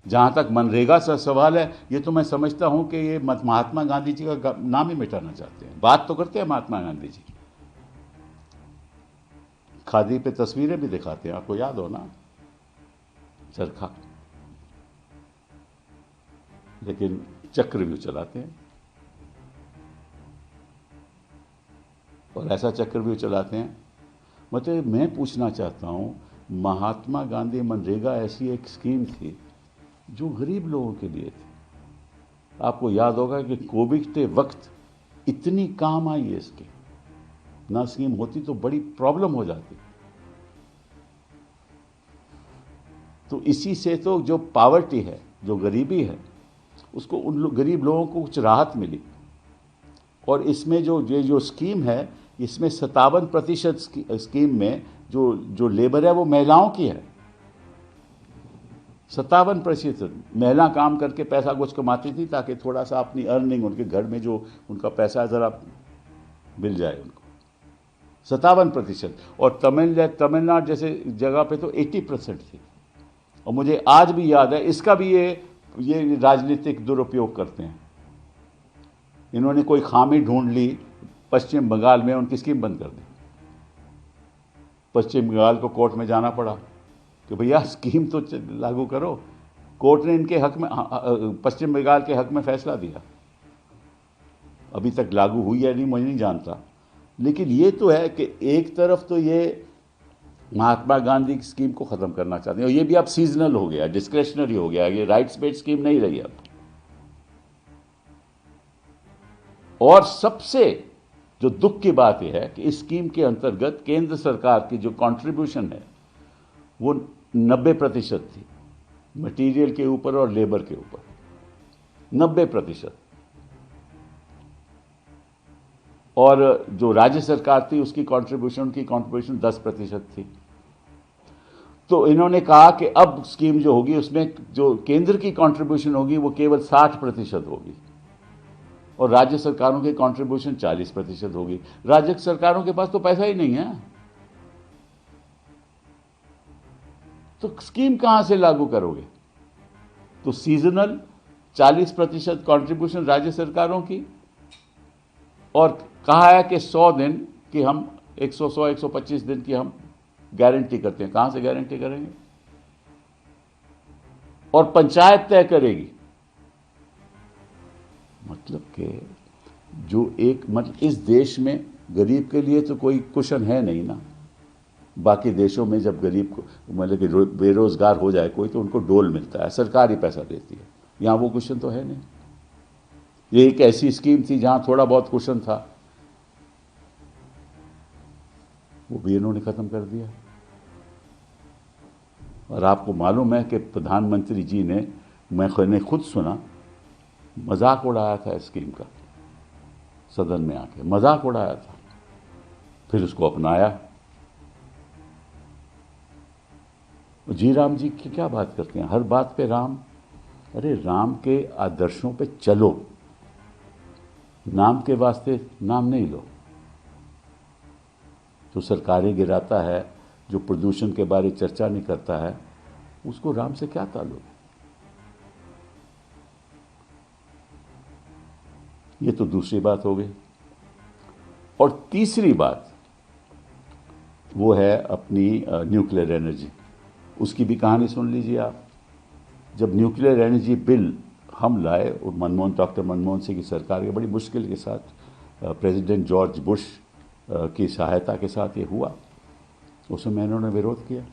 जहाँ तक मनरेगा का सवाल है, ये तो मैं समझता हूँ कि ये महात्मा गांधी जी का नाम ही मिटाना चाहते हैं। बात तो करते हैं महात्मा गांधी जी, खादी पे तस्वीरें भी दिखाते हैं, आपको याद हो ना, चरखा, लेकिन चक्रव्यूह चलाते हैं। और ऐसा चक्रव्यूह चलाते हैं, मतलब मैं पूछना चाहता हूँ, महात्मा गांधी मनरेगा ऐसी एक स्कीम थी जो गरीब लोगों के लिए थी। आपको याद होगा कि कोविड के वक्त इतनी काम आई है इसके, ना स्कीम होती तो बड़ी प्रॉब्लम हो जाती। तो इसी से तो जो पावर्टी है, जो गरीबी है, उसको गरीब लोगों को कुछ राहत मिली। और इसमें जो स्कीम है, इसमें 57% स्कीम में जो लेबर है वो महिलाओं की है। 57% महिला काम करके पैसा कुछ कमाती थी ताकि थोड़ा सा अपनी अर्निंग, उनके घर में जो उनका पैसा ज़रा मिल जाए उनको। 57%। और तमिलनाडु जैसे जगह पे तो 80% थी। और मुझे आज भी याद है, इसका भी ये राजनीतिक दुरुपयोग करते हैं। इन्होंने कोई खामी ढूंढ ली पश्चिम बंगाल में, उनकी स्कीम बंद कर दी। पश्चिम बंगाल को कोर्ट में जाना पड़ा कि भैया स्कीम तो लागू करो। कोर्ट ने इनके हक में, पश्चिम बंगाल के हक में फैसला दिया। अभी तक लागू हुई है नहीं, मुझे नहीं जानता, लेकिन ये तो है कि एक तरफ तो ये महात्मा गांधी की स्कीम को ख़त्म करना चाहते हैं, और ये भी अब सीजनल हो गया, डिस्क्रेशनरी हो गया, ये राइट्स बेस्ड स्कीम नहीं रही अब। और सबसे जो दुख की बात यह है कि इस स्कीम के अंतर्गत केंद्र सरकार की जो कंट्रीब्यूशन है वो 90% थी, मटेरियल के ऊपर और लेबर के ऊपर 90%। और जो राज्य सरकार थी उसकी कंट्रीब्यूशन 10% थी। तो इन्होंने कहा कि अब स्कीम जो होगी उसमें जो केंद्र की कंट्रीब्यूशन होगी वो केवल 60% होगी और राज्य सरकारों की कंट्रीब्यूशन 40% होगी। राज्य सरकारों के पास तो पैसा ही नहीं है, तो स्कीम कहां से लागू करोगे? तो सीजनल 40% कंट्रीब्यूशन राज्य सरकारों की, और कहा है कि 100 दिन की हम 125 दिन की हम गारंटी करते हैं। कहां से गारंटी करेंगे? और पंचायत तय करेगी। मतलब कि जो मतलब इस देश में गरीब के लिए तो कोई कुशन है नहीं ना। बाकी देशों में जब गरीब को मतलब कि बेरोजगार हो जाए कोई तो उनको डोल मिलता है, सरकार ही पैसा देती है। यहां वो कुशन तो है नहीं। ये एक ऐसी स्कीम थी जहां थोड़ा बहुत कुशन था, वो भी इन्होंने खत्म कर दिया। और आपको मालूम है कि प्रधानमंत्री जी ने, मैंने खुद सुना, मजाक उड़ाया था इस स्कीम का, सदन में आके मजाक उड़ाया था, फिर उसको अपनाया। जी राम जी की क्या बात करते हैं, हर बात पे राम। अरे राम के आदर्शों पे चलो, नाम के वास्ते नाम नहीं लो। जो सरकारें गिराता है, जो प्रदूषण के बारे चर्चा नहीं करता है, उसको राम से क्या ताल्लुक? ये तो दूसरी बात हो गई। और तीसरी बात वो है अपनी न्यूक्लियर एनर्जी। उसकी भी कहानी सुन लीजिए आप। जब न्यूक्लियर एनर्जी बिल हम लाए और डॉक्टर मनमोहन सिंह की सरकार के बड़ी मुश्किल के साथ, प्रेसिडेंट जॉर्ज बुश की सहायता के साथ ये हुआ, उस समय इन्होंने विरोध किया।